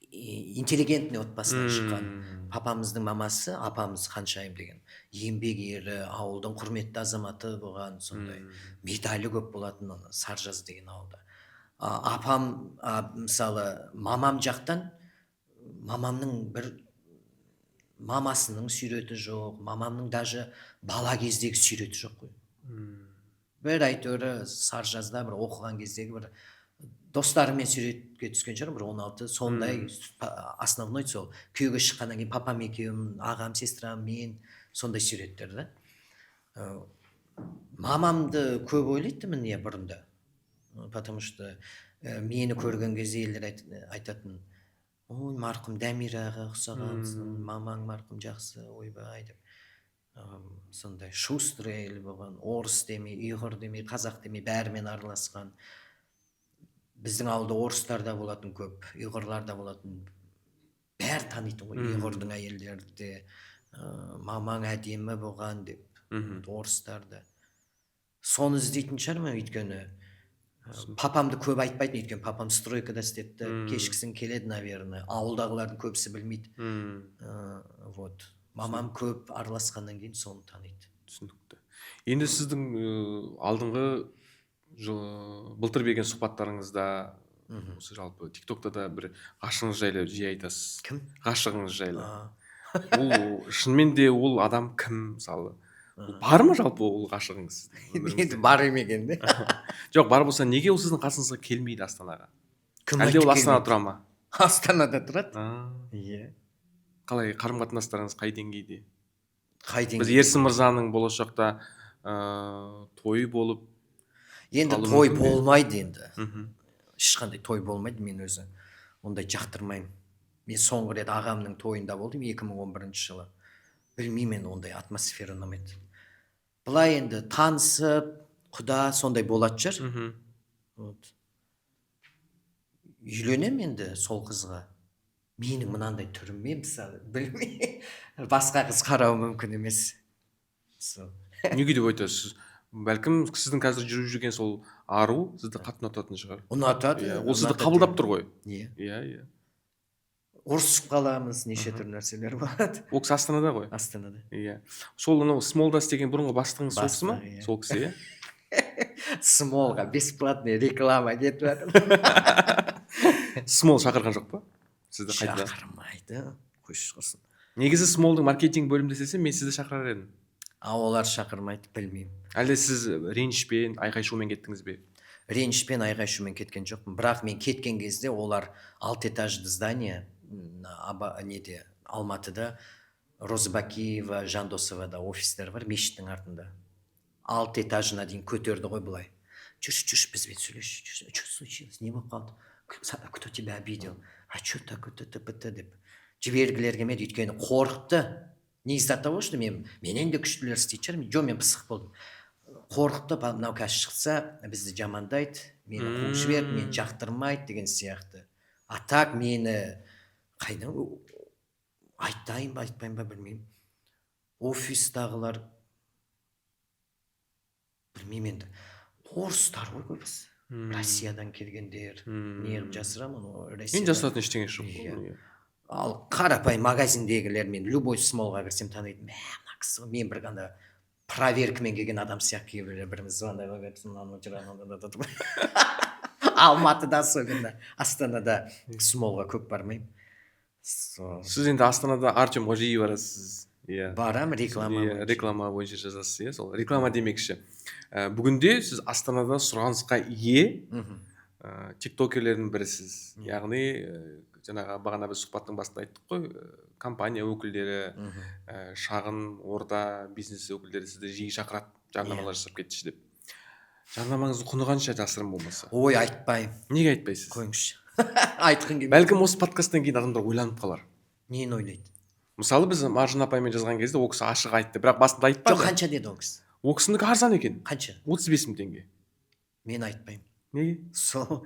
интеллигентный отбасынан шыққан. Папамыздың мамасы, апамыз Ханшайым деген, еңбек ері, ауылдың құрметті азаматы болған, сондай медалі көп болатын Саржаз деген ауылда. Апам, мысалы, мамам жақтан, мамамның бір мамасының сүйреті жоқ, мамамның даже бала кездегі сүйреті жоқ қой. Бір әйтеуір Саржазда бір оқыған кездегі бір достарымен суретке түскен шығар, бір 16, сондай основной сол күйеуге шыққаннан кейін папам екеуім, ағам, сестрам, мен, сондай суреттер да. Мамамды көп ойлайтынмын не бұрында. Потому что мені көрген кезде елдер айтатын, ой, марқұм Дәмираға ұқсағансың, мамаң марқұм жақсы, ойбай деп. Сондай шустрый болған, орыс демей, ұйғыр демей, қазақ демей, бәрімен араласқан. Біздің ауылда орыстар да болатын көп, ұйғырлар да болатын. Бәрі танитын ғой, ұйғырдың әйелдері де, мамаң әдемі болған деп, орыстар да. Соны іздейтін шығармын, өйткені папамды көп айтпайтын, өйткені папам стройкада істетті, кешкісін келеді, наверное, ауылдағылардың көбісі білмейді. Вот. Мамам көп араласқаннан кейін соны таниды. Түсінікті. Енді сіздің алдыңғы былтыр берген сұхбаттарыңызда, осы жалпы тиктокта да бір ғашығыңыз жайлы жиі айтасыз. Кім? Ғашығыңыз жайлы. Ол шынымен де ол адам кім, мысалы? Бар ма жалпы ол ғашығыңыз? Енді бар емеген де. Жоқ, бар болса неге ол сіздің қасыңызға келмейді Астанаға? Әлде ол Астанада тұра ма? Астанада тұрады. Иә. Қалай қарым-қатынастарыңыз қай деңгейде? Қай деңгейде? Біз Ерсін мырзаның болашақта тойы болып, енді той болмайды енді. Ешқандай той болмайды, мен өзі ондай жақтырмаймын. Мен соңғы рет ағамның тойында болдым 2011 жылы. Білмеймін, ондай атмосфера ұнамайды. Былай енді танысып, құда сондай болады шығар. Үйленем енді сол қызға. Менің мынандай түрім мен мысалы, білмей, басқа қыз қарауы мүмкін емес. Неге деп айтасыз? Бәлкім сіздің қазір жүріп жүрген сол ару сізді қатты ұнататын шығар. Ұнатады. Ол сізді қабылдап тұр ғой. Иә. Ұрысып қаламыз, неше түрлі нәрселер болады. Ол кісі Астанада ғой. Астанада. Иә. Сол Смолдас деген бұрынғы бастығыңыз сол кісі ма? Сол кісі, иә. Смолға бесплатный реклама кетіп жатыр. Смол шақырған жоқ па? Сізді қайда? Шақырмайды. Қойшы құрсын. Негізі Смолдың маркетинг бөлімінде істесем, мен сізді шақырар едім. Олар шақырмайды, білмеймін. Әлде сіз ренішпен, айқай-шумен кеттіңіз бе? Ренішпен, айқай-шумен кеткен жоқпын. Бірақ мен кеткен кезде олар 6 этажды здание неде, Алматыда, Розыбакиева, Жандосовада офистер бар, мешіттің артында. 6 этажына дейін көтерді ғой былай. Жүрші бізбен сөйлес, что случилось, не болып қалды, кто тебя обидел, а что так т.п. деп жібергілер келмеді, өйткені қорықты. Не из-за того, что менен де күштілер істейтін шығар, жоқ, мен пысық болдым. Қорықты, мынау қазір шықса бізді жамандайды, мені қуып жіберді, мені жақтырмайды деген сияқты. А так мені қайдан айтайын ба айтпайын ба білмеймін. Офистағылар білмеймін енді. Орыстар ғой көбісі. Россиядан келгендер. Неғып жасырамын оны Россиядан. Мен жасыратын ештеңе жоқ. Ал қарапайым магазиндегілер, мен любой смолға кірсем танитын. Мына кісі, мен бір қанда проверкамен келген адам сияқты біріміз звондай қойып Алматыда особенно, Астанада смолға көп бармаймын. Сіз енді Астанада Артемға жиі барасыз. Барам, реклама бойынша жазасыз, сол реклама демекші. Бүгінде сіз Астанада сұранысқа ие тиктокерлердің бірісіз. Яғни жаңағы бағана біз сұхбаттың басында айттық қой, компания өкілдері, шағын, орта бизнес өкілдері сізді жиі шақырады, жарнамалар жасап кетші деп. Жарнамаңыздың құны қанша, жасырын болмаса? Ой, айтпаймын. Неге айтпайсыз? Қойыңызшы. Айтқың келмейді. Бәлкім осы подкасттан кейін адамдар ойланып қалар. Нені ойлайды? Мысалы біз Маржан апаймен жазған кезде ол кісі ашық айтты, бірақ басында айтпады. Жоқ, қанша деді ол кісі? Ол кісінікі арзан екен. Қанша? 35.000 теңге. Мен айтпаймын. Неге? Сол.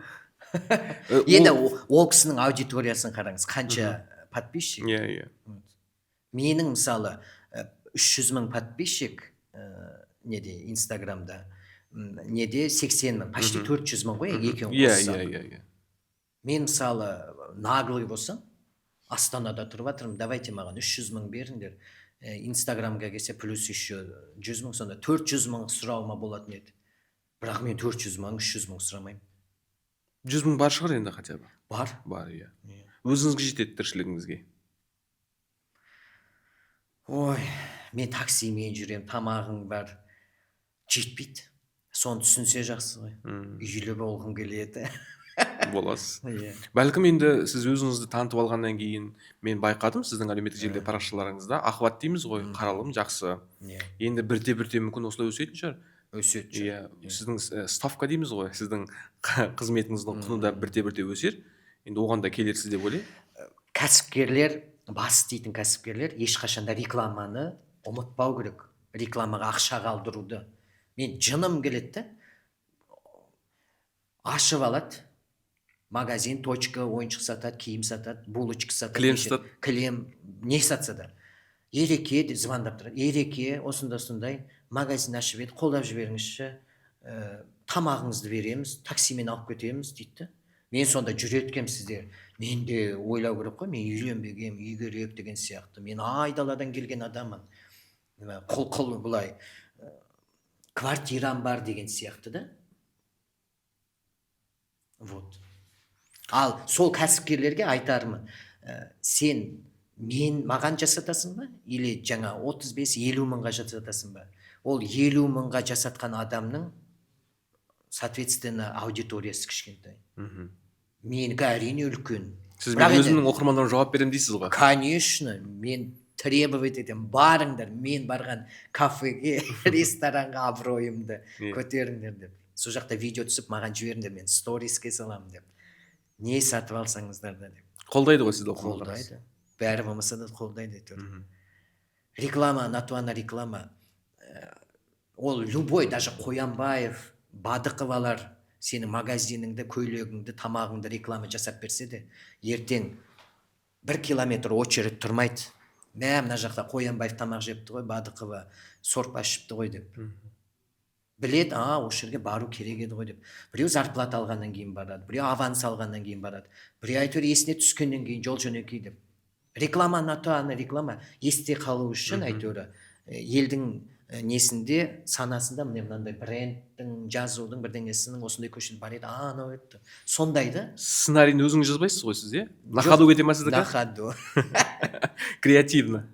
Енді ол кісінің аудиториясын қараңыз, қанша подписчик. Менің мысалы 300 мың подписчик неде Инстаграмда, неде 80 мың, почти 400 мың ғой, екеуін қоссақ. Мен мысалы наглый болсам, Астанада тұрып жатырмын, давайте маған 300 мың беріңдер. Инстаграмға келсе плюс еще 100 мың, сонда 400 мың сұрауыма болатын еді. Бірақ мен 400 мың, 300 мың сұрамаймын. 100 мың бар шығар енді хотя бы. Бар. Бар, иә. Өзіңізге жетеді тіршілігіңізге. Ой, мен таксимен жүрем, тамағың бар. Жетпейді. Соны түсінсе жақсы ғой. Үйлі болғым келеді. Боласыз. Бәлкім енді сіз өзіңізді танытып алғаннан кейін мен байқадым сіздің әлеуметтік желіде парақшаларыңызда ахват дейміз ғой, қаралым жақсы. Енді бірте мүмкін осылай өсетін шығар. Өседі. Сіздің ставка дейміз ғой, сіздің қызметіңіздің құны да бірте өсер. Енді оған да келерсіз деп ойлаймын. Кәсіпкерлер, бас дейтін кәсіпкерлер ешқашанда рекламаны ұмытпау керек. Рекламаға ақша қалдыруды. Мен жыным келеді, ашып алады. Магазин, точка, ойыншық сатады, киім сатады, булочка сатады. Клем сатады. Клем, не сатса да. Ереке деп звондап тұрады. Ереке, осындай магазин ашып еді, қолдап жіберіңізші, тамағыңызды береміз, таксимен алып кетеміз дейді. Мен сонда жүреткем сіздер. Мен де ойлау керек қой, мен үйленбегем, үй керек деген сияқты. Мен айдаладан келген адаммын. Құл бұлай квартирам бар деген сияқты да. Вот. Ал сол кәсіпкерлерге айтармын, сен маған жасатасың ба? Или жаңа 35-50 мыңға жасатасың ба? Ол 50 мыңға жасатқан адамның соответственно аудиториясы кішкентай. Менікі әрине үлкен. Сіз мен өзімнің оқырмандарыма жауап берем дейсіз ғой? Конечно, мен требовать етем, барыңдар, мен барған кафеге, ресторанға абыройымды көтеріңдер деп. Сол жақта видео түсіп маған жіберіңдер, мен сториске саламын деп. Не сатып алсаңыздар да деп. Қолдайды ғой сізді оқырмандар. Қолдайды. Бәрі болмаса да қолдайды. Реклама, натуана реклама. Ол любой, даже Қоянбаев, Бадықовалар сенің магазиніңді, көйлегіңді, тамағыңды реклама жасап берсе де, ертең 1 километр очередь тұрмайды. Мына жақта Қоянбаев тамақ жепті ғой, Бадықова сорпа ішіпті ғой деп. Білет, осы жерге бару керек еді ғой деп. Біреу зарплата алғаннан кейін барады, біреу аванс алғаннан кейін барады, біреу әйтеуір есіне түскеннен кейін жол жөнекей деп. Реклама, натуана реклама есте қалу үшін әйтеуір елдің несінде, санасында мынандай брендтің, жазудың бірдеңесінің осындай көшін бар еді, анау етті. Сондайды. Сценарийді өзіңіз жазбайсыз ғой сіз, на ходу кете ма сіздікі? На ходу. Креативно.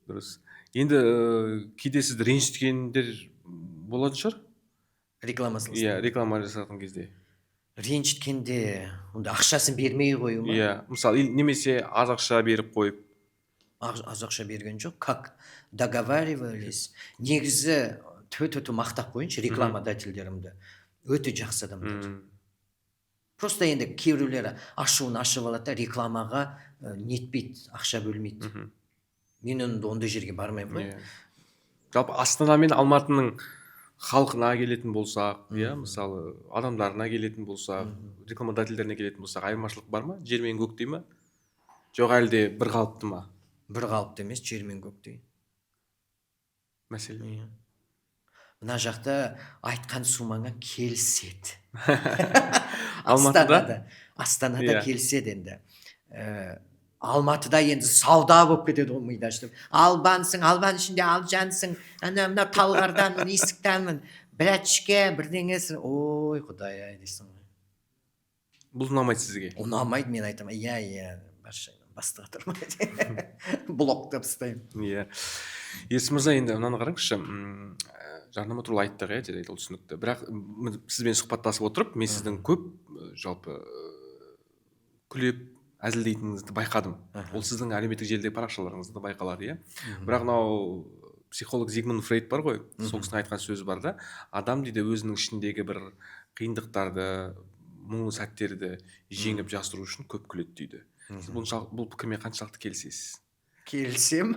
Дұрыс. Енді кейде сізді ренжіткендер болатын шығар? Рекламасыз. Реклама жасаған кезде. Ренжіткенде, ақшасын бермей қою ма? Мысалы, немесе аз ақша беріп қойып. аз ақша берген жоқ. Как договаривались. Негізі төте мақтап қойыншы рекламодательдерімді. Өте жақсы адамдар. Просто енді кейбіреулері ашуын ашып алады да рекламаға нетпейді, ақша бөлмейді. Мен ондай жерге бармаймын ғой. Жалпы Астана мен Алматының халқына келетін болсақ, иә, мысалы адамдарына келетін болсақ, рекламодательдеріне келетін болсақ, айырмашылық бар ма? Жер мен көктей ма? Жоқ әлде бір қалыпты ма? Бір қалыпты емес, жер мен көктей. Мәселе. Мына жақта айтқан сумаңа келіседі. Алматыда? Астанада келіседі енді. Алматыда енді сауда болып кетеді ғой мида ашып. Албансың, албан ішінде алжансың, мына талғардан, есіктенмін, братчке, бірдеңесі. Ой, Құдай-ай дейсің ғой. Бұл ұнамайды сізге? Ұнамайды, мен айтамын. Иә, бастыға тұрмайды. Блокты тастаймын. Иә. Ерсін мырза, енді мынаны қараңызшы. Жарнама туралы айттық, иә, деді ол түсінікті. Бірақ сізбен сұхбаттасып отырып, мен сіздің көп жалпы күліп әзілдейтініңізді байқадым. Ол сіздің әлеуметтік желідегі парақшаларыңызда байқалады, иә. Бірақ мынау психолог Зигмунд Фрейд бар ғой, сол кісінің айтқан сөзі бар да, адам дейді өзінің ішіндегі бір қиындықтарды, мұңлы сәттерді жеңіп жасыру үшін көп күледі дейді. Сіз бұл пікірмен қаншалықты келісесіз? Келісем.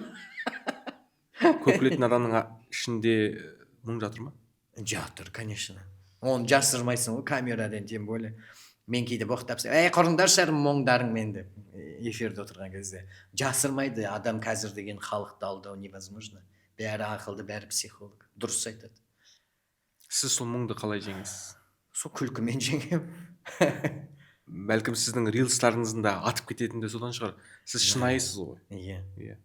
Көп күлетін адамның ішінде мұң жатыр ма? Жатыр, конечно. Оны жасырмайсың ғой камерадан, тем более. Мен кейде боқтапсам, құрыңдаршы мұңдарың мен деп эфирде отырған кезде. Жасырмайды, адам қазір деген халықты алдау невозможно. Бәрі ақылды, бәрі психолог. Дұрыс айтады. Сіз сол мұңды қалай жеңесіз? Сол күлкімен жеңем. Бәлкім сіздің рилстарыңызда атып кететін де содан шығар. Сіз шынайысыз ғой. Иә.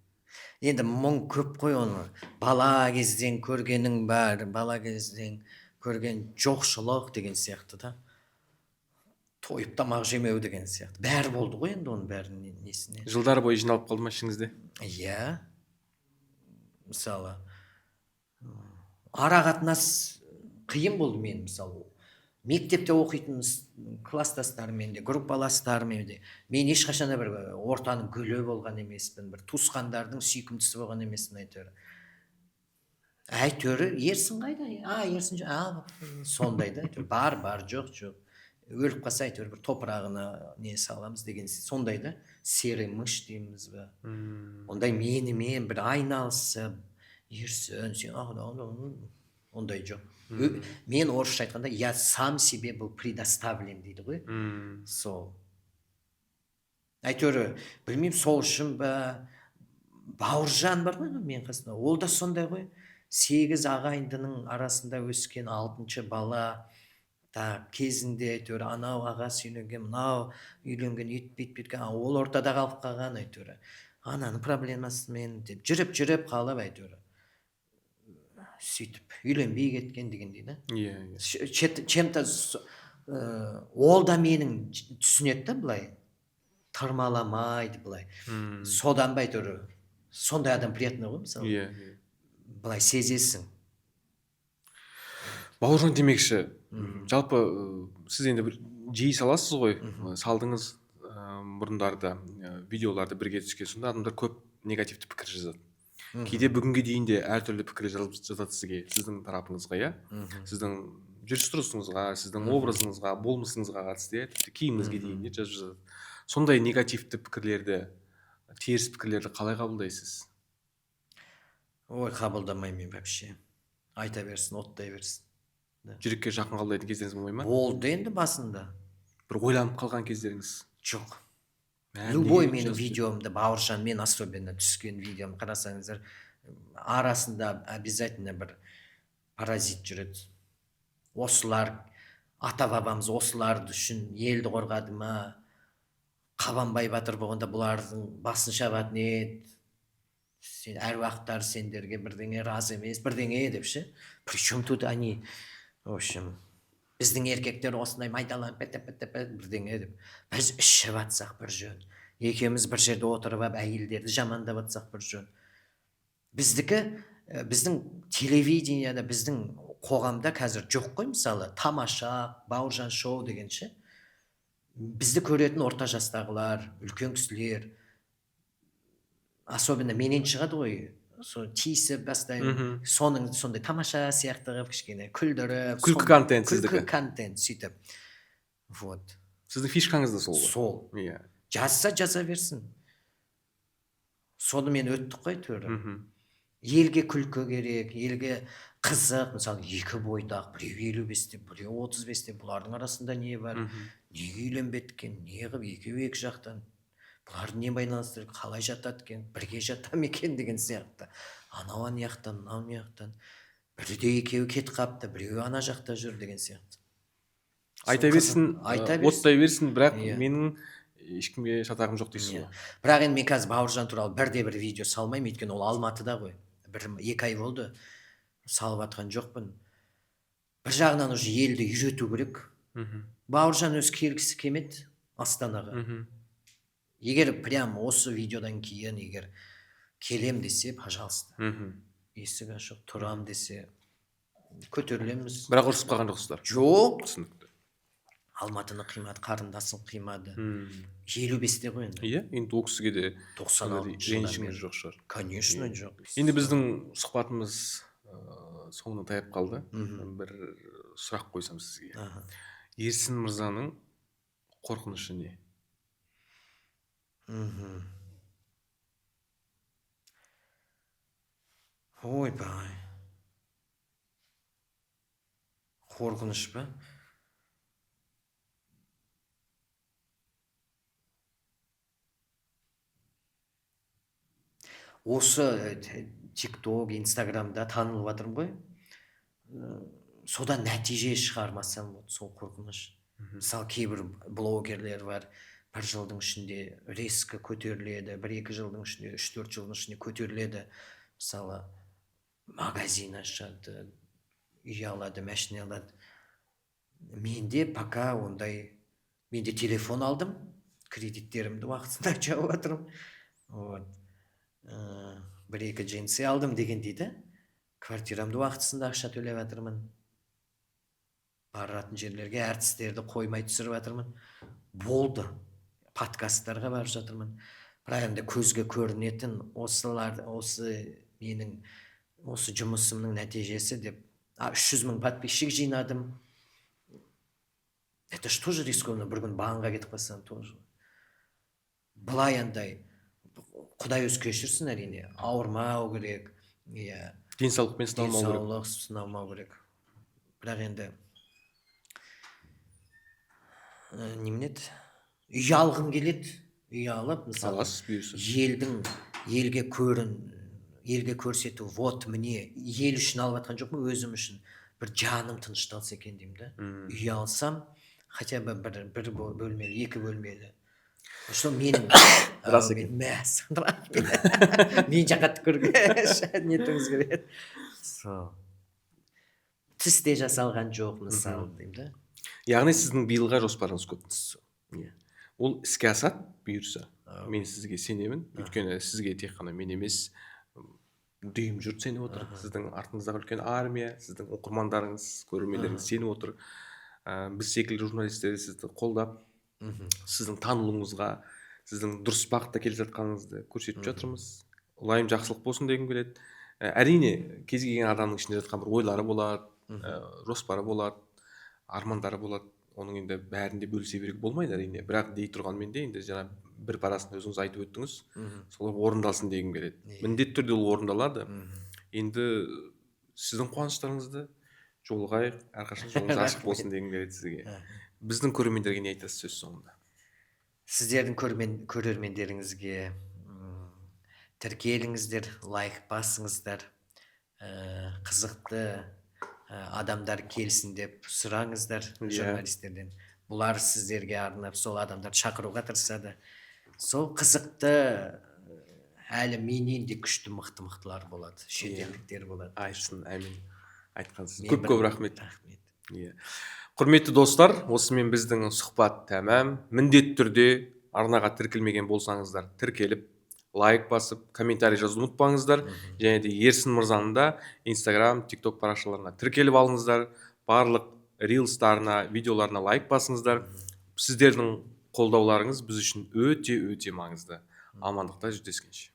Енді мұң көп қой оны. Бала кезден көргенің бар, бала кезден көрген жоқшылық деген сияқты да. Тойып тамақ жемеу деген сияқты. Бәрі болды ғой енді оның бәрінің несіне. Жылдар бойы жиналып қалды ма ішіңізде? Иә. Мысалы, ара қатынас қиын болды мен, мысалы. Мектепте оқитын класстастарыммен де, группаластарыммен де. Мен ешқашанда бір ортаның гүлі болған емеспін, бір туысқандардың сүйкімдісі болған емеспін әйтеуір. Әйтеуір, ерсін қайда? Ерсін, сондай да. Бар, жоқ. Өліп қалса әйтеуір бір топырағына не саламыз деген сондай да. Серый мыш дейміз бе. Ондай менімен бір айналысып, ерсін, сен ондай жоқ. Мен орысша айтқанда, я сам себе был предоставлен дейді ғой. Сол. Әйтеуір, білмеймін, сол үшін ба, Бауыржан бар ғой мен қасында. Ол да сондай ғой. 8 ағайындының арасында өскен 6-шы бала. Кезінде әйтеуір анау ағасы үйленген, мынау үйленген, өйтпейді, ол ортада қалып қалған әйтеуір. Ананың проблемасымен деп жүріп қалып әйтеуір. Сөйтіп үйленбей кеткен дегендей да. Чем-то ол да менің түсінеді да былай. Тырмаламайды былай. Содан ба әйтеуір. Сондай адам приятный ғой мысалы. Былай сезесің. Бауыржан демекші, жалпы сіз енді бір жиі саласыз ғой, салдыңыз бұрындарда видеоларды бірге түскен, сонда адамдар көп негативті пікір жазады. Кейде бүгінге дейін де әртүрлі пікір жазады сізге, сіздің тарапыңызға, иә? Сіздің жүріс-тұрысыңызға, сіздің образыңызға, болмысыңызға қатысты, тіпті киіміңізге дейін де жазып жазады. Сондай негативті пікірлерді, теріс пікірлерді қалай қабылдайсыз? Ой, қабылдамаймын вообще. Айта берсін, оттай берсін. Жүрекке жақын қабылдайтын кездеріңіз болмай ма? Болды енді басында. Бір ойланып қалған кездеріңіз? Жоқ. Любой менің видеомды, Бауыржан мен особенно түскен видеом қарасаңыздар, арасында обязательно бір паразит жүреді. Осылар, ата-бабамыз осыларды үшін елді қорғады ма? Қабанбай батыр болғанда бұлардың басын шабатын еді. Сен әруақтар сендерге бірдеңе разы емес, бірдеңе деп ше. Причем тут они, в общем, біздің еркектер осындай майдаланып бірдеңе деп. Біз ішіп атсақ бір жөн. Екеуміз бір жерде отырып алып әйелдерді жамандап атсақ бір жөн. Біздің телевидениеда, біздің қоғамда қазір жоқ қой, мысалы, тамаша, Бауыржан шоу дегенше. Бізді көретін орта жастағылар, үлкен кісілер, особенно менен шығады ғой, сол тиісіп бастаймын, соның сондай тамаша сияқты қылып кішкене күлдіріп, Күлкі контент сіздікі. күлкі контент сөйтіп. Вот. Сіздің фишкаңыз да сол ғой. Сол. Иә. Жаза берсін. Сонымен өттік қой төрі. Елге күлкі керек, елге қызық, мысалы 2 бойдақ, біреу 55-те, біреу 35-те, бұлардың арасында не бар? Неге үйленбеді екен? Не қылып екеуі екі жақтан? Бұларды не байланыстырып, қалай жатады екен? Бірге жата ма екен деген сияқты. Анау ана жақтан, мынау мына жақтан. Бірде екеуі кетіп қалыпты, біреуі ана жақта жүр деген сияқты. Айта берсін, оттай берсін, бірақ менің ешкімге шатағым жоқ дейсіз ғой. Бірақ енді мен қазір Бауыржан туралы бірде-бір видео салмаймын, өйткені ол Алматыда ғой. 1-2 ай болды. Салып атқан жоқпын. Бір жағынан уже елді үйрету керек. Бауыржан өзі келгісі келмеді Астанаға. Егер прям осы видеодан кейін егер келем десе, пожалуйста. Есік ашық, тұрам десе, көтерілеміз. Бірақ ұрысып қалған жоқсыздар. Жоқ. Түсінікті. Алматыны қимады, қарындасын қимады. 55-те ғой енді. Иә, енді ол кісіге де 96 ренішіңіз жоқ шығар. Конечно жоқ. Енді біздің сұхбатымыз соңына таяп қалды. Бір сұрақ қойсам сізге. Ерсін Мырзаның қорқынышы не? Ойбай. Қорқыныш па? Осы TikTok, Instagramда танылып жатырмын ғой. Содан нәтиже шығармасам, сол қорқыныш. Мысалы кейбір блогерлер бар, 1 жылдың ішінде резко көтеріледі, 1-2 жылдың ішінде, 3-4 жылдың ішінде көтеріледі. Мысалы магазин ашады, үй алады, машина алады. Менде пока ондай, менде телефон алдым, кредиттерімді уақытында жауып жатырмын. Вот. 1-2 джинсы алдым деген дейді. Квартирамды уақытысында ақша төлеп жатырмын. Баратын жерлерге әртістерді қоймай түсіріп жатырмын. Болды. Подкасттарға барып жатырмын. Бірақ енді көзге көрінетін осы менің осы жұмысымның нәтижесі деп 300 000 подписчик жинадым. Это что же рискованно, бір күн банға кетіп қалсам тоже. Былай андай Құдай өзі кешірсін, әрине, ауырмау керек. Денсаулықпен сыналмау керек. Денсаулық сыналмау керек. Бірақ енді неменеді? Үй алғым келеді. Үй алып, мысалы, елге көрсету, вот міне, ел үшін алып жатқан жоқпын, өзім үшін бір жаным тынышталса екен деймін да. Үй алсам, хотя бы бір бөлмелі, 2 бөлмелі. Что менің мен жақатты көрген нетіңіз келеді. Тісте жасалған жоқ, мысалы, деймін да. Яғни сіздің биылға жоспарыңыз көп. Ол іске асады бұйырса. Мен сізге сенемін. Өйткені сізге тек қана мен емес, дүйім жұрт сеніп отыр. Сіздің артыңыздағы үлкен армия, сіздің оқырмандарыңыз, көрермендеріңіз сеніп отыр. Біз секілді журналистер сізді қолдап, сіздің танылуыңызға, сіздің дұрыс бағытта келе жатқаныңызды көрсетіп жатырмыз. Ұлайым жақсылық болсын дегім келеді. Әрине, кез келген адамның ішінде жатқан бір ойлары болады, жоспары болады, армандары болады. Оның енді бәрінде бөлісе беруге болмайды, әрине. Бірақ дей тұрғанмен де енді жаңа бір парасын өзіңіз айтып өттіңіз, солар орындалсын дегім келеді. Міндетті түрде ол орындалады. Енді сіздің қуаныштарыңызды жолығайық, әрқашан жолыңыз ашық болсын дегім келеді сізге. Біздің көрермендерге не айтасыз сөз соңында? Сіздердің көрермендеріңізге тіркеліңіздер, лайк басыңыздар, қызықты адамдар келсін деп сұраңыздар журналистерден. Бұлар сіздерге арнап сол адамдар шақыруға тырысады. Сол қызықты әлі менен де күшті мықты-мықтылар болады, шетелдіктер болады. Айтсын, әмин. Айтқансыз. Көп рахмет. Құрметті достар, осымен біздің сұхбат тәмам. Міндетті түрде арнаға тіркелмеген болсаңыздар, тіркеліп, лайк басып, комментарий жазуды ұмытпаңыздар. Және де Ерсін Мырзаның да Instagram, TikTok парақшаларына тіркеліп алыңыздар. Барлық рилстарына, видеоларына лайк басыңыздар. Сіздердің қолдауларыңыз біз үшін өте маңызды. Амандықта жүздескенше.